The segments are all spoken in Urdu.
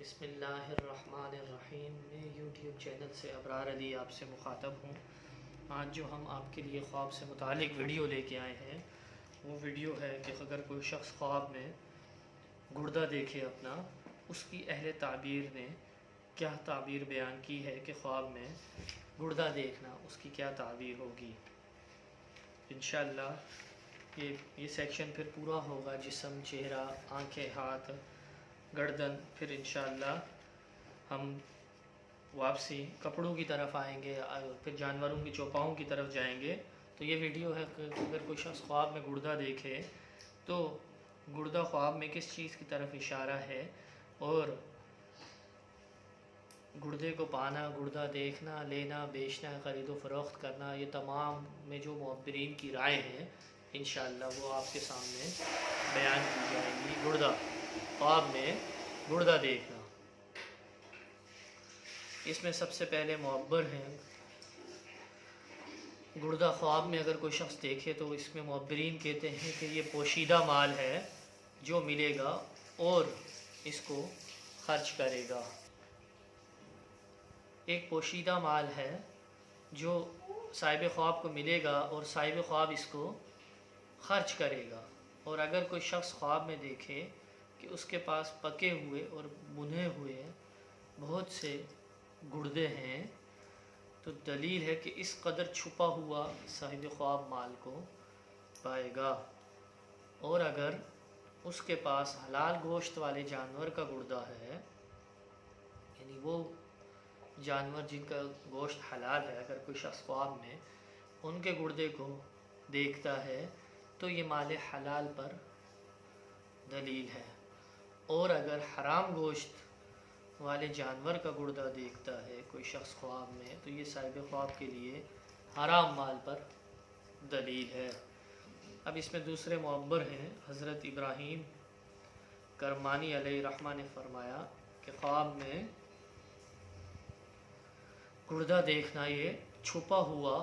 بسم اللہ الرحمن الرحیم۔ میں یوٹیوب چینل سے ابرار علی آپ سے مخاطب ہوں۔ آج جو ہم آپ کے لیے خواب سے متعلق ویڈیو لے کے آئے ہیں وہ ویڈیو ہے کہ اگر کوئی شخص خواب میں گردہ دیکھے اپنا، اس کی اہل تعبیر نے کیا تعبیر بیان کی ہے کہ خواب میں گردہ دیکھنا اس کی کیا تعبیر ہوگی۔ انشاءاللہ یہ سیکشن پھر پورا ہوگا، جسم، چہرہ، آنکھیں، ہاتھ، گردن، پھر انشاءاللہ ہم واپسی کپڑوں کی طرف آئیں گے، پھر جانوروں کی چوپاؤں کی طرف جائیں گے۔ تو یہ ویڈیو ہے کہ اگر کوئی شخص خواب میں گردہ دیکھے تو گردہ خواب میں کس چیز کی طرف اشارہ ہے، اور گردے کو پانا، گردہ دیکھنا، لینا، بیچنا، خرید و فروخت کرنا، یہ تمام میں جو معبرین کی رائے ہیں انشاءاللہ وہ آپ کے سامنے بیان کی جائیں گی۔ گردہ خواب میں گردہ دیکھنا، اس میں سب سے پہلے معبر ہیں۔ گردہ خواب میں اگر کوئی شخص دیکھے تو اس میں معبرین کہتے ہیں کہ یہ پوشیدہ مال ہے جو ملے گا اور اس کو خرچ کرے گا۔ ایک پوشیدہ مال ہے جو صاحب خواب کو ملے گا اور صاحب خواب اس کو خرچ کرے گا۔ اور اگر کوئی شخص خواب میں دیکھے کہ اس کے پاس پکے ہوئے اور بنے ہوئے بہت سے گردے ہیں تو دلیل ہے کہ اس قدر چھپا ہوا صاحب خواب مال کو پائے گا۔ اور اگر اس کے پاس حلال گوشت والے جانور کا گردہ ہے، یعنی وہ جانور جن کا گوشت حلال ہے، اگر کوئی شخص خواب میں ان کے گردے کو دیکھتا ہے تو یہ مال حلال پر دلیل ہے۔ اور اگر حرام گوشت والے جانور کا گردہ دیکھتا ہے کوئی شخص خواب میں تو یہ صاحب خواب کے لیے حرام مال پر دلیل ہے۔ اب اس میں دوسرے معبر ہیں۔ حضرت ابراہیم کرمانی علیہ رحمہ نے فرمایا کہ خواب میں گردہ دیکھنا یہ چھپا ہوا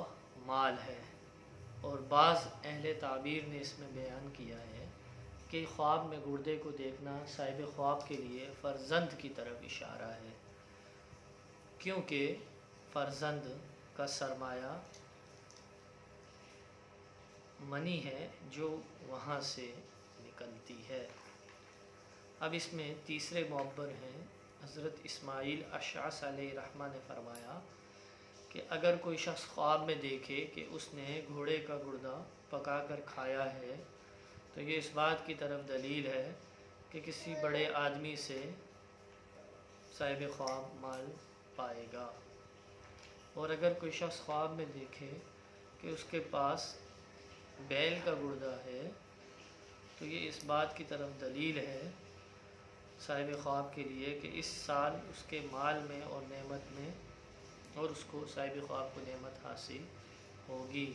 مال ہے، اور بعض اہل تعبیر نے اس میں بیان کیا ہے کہ خواب میں گردے کو دیکھنا صاحب خواب کے لیے فرزند کی طرف اشارہ ہے، کیونکہ فرزند کا سرمایہ منی ہے جو وہاں سے نکلتی ہے۔ اب اس میں تیسرے معبر ہیں۔ حضرت اسماعیل اشعث علیہ رحمہ نے فرمایا کہ اگر کوئی شخص خواب میں دیکھے کہ اس نے گھوڑے کا گردہ پکا کر کھایا ہے تو یہ اس بات کی طرف دلیل ہے کہ کسی بڑے آدمی سے صاحب خواب مال پائے گا۔ اور اگر کوئی شخص خواب میں دیکھے کہ اس کے پاس بیل کا گردہ ہے تو یہ اس بات کی طرف دلیل ہے صاحب خواب کے لیے کہ اس سال اس کے مال میں اور نعمت میں اور اس کو صاحب خواب کو نعمت حاصل ہوگی۔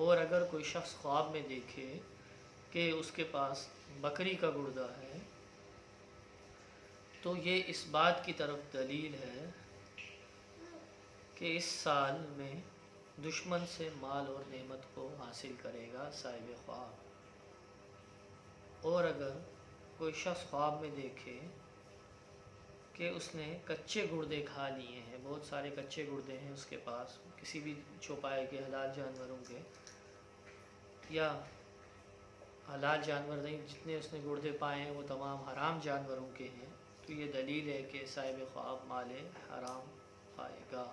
اور اگر کوئی شخص خواب میں دیکھے کہ اس کے پاس بکری کا گردہ ہے تو یہ اس بات کی طرف دلیل ہے کہ اس سال میں دشمن سے مال اور نعمت کو حاصل کرے گا صاحب خواب۔ اور اگر کوئی شخص خواب میں دیکھے کہ اس نے کچے گردے کھا لیے ہیں، بہت سارے کچے گردے ہیں اس کے پاس، کسی بھی چوپائے کے حلال جانوروں کے، یا حلال جانور نہیں، جتنے اس نے گردے پائے ہیں وہ تمام حرام جانوروں کے ہیں، تو یہ دلیل ہے کہ صاحب خواب مال حرام کھائے گا۔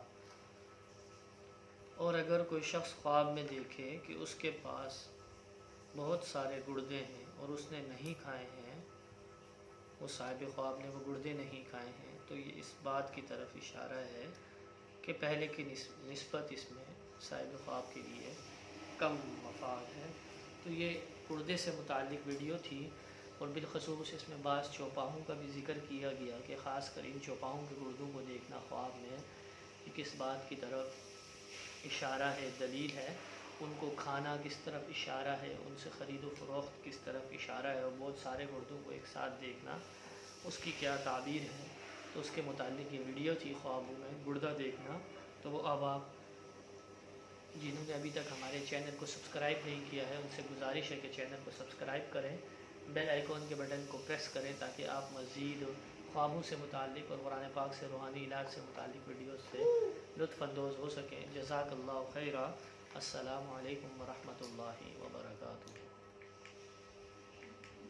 اور اگر کوئی شخص خواب میں دیکھے کہ اس کے پاس بہت سارے گردے ہیں اور اس نے نہیں کھائے ہیں، وہ صاحب خواب نے وہ گردے نہیں کھائے ہیں، تو یہ اس بات کی طرف اشارہ ہے کہ پہلے کی نسبت اس میں صاحب خواب کے لیے کم مفاد ہے۔ تو یہ گردے سے متعلق ویڈیو تھی، اور بالخصوص اس میں بعض چوپاہوں کا بھی ذکر کیا گیا کہ خاص کر ان چوپاہوں کے گردوں کو دیکھنا خواب میں کہ کس بات کی طرف اشارہ ہے، دلیل ہے، ان کو کھانا کس طرف اشارہ ہے، ان سے خرید و فروخت کس طرف اشارہ ہے، اور بہت سارے گردوں کو ایک ساتھ دیکھنا اس کی کیا تعبیر ہے۔ تو اس کے متعلق یہ ویڈیو تھی خوابوں میں گردہ دیکھنا۔ تو وہ اب آپ جنہوں نے ابھی تک ہمارے چینل کو سبسکرائب نہیں کیا ہے ان سے گزارش ہے کہ چینل کو سبسکرائب کریں، بیل آئیکن کے بٹن کو پریس کریں تاکہ آپ مزید خوابوں سے متعلق اور قرآن پاک سے روحانی علاج سے متعلق ویڈیوز سے لطف اندوز ہو سکیں۔ جزاک اللہ خیرہ۔ السلام علیکم ورحمۃ اللہ۔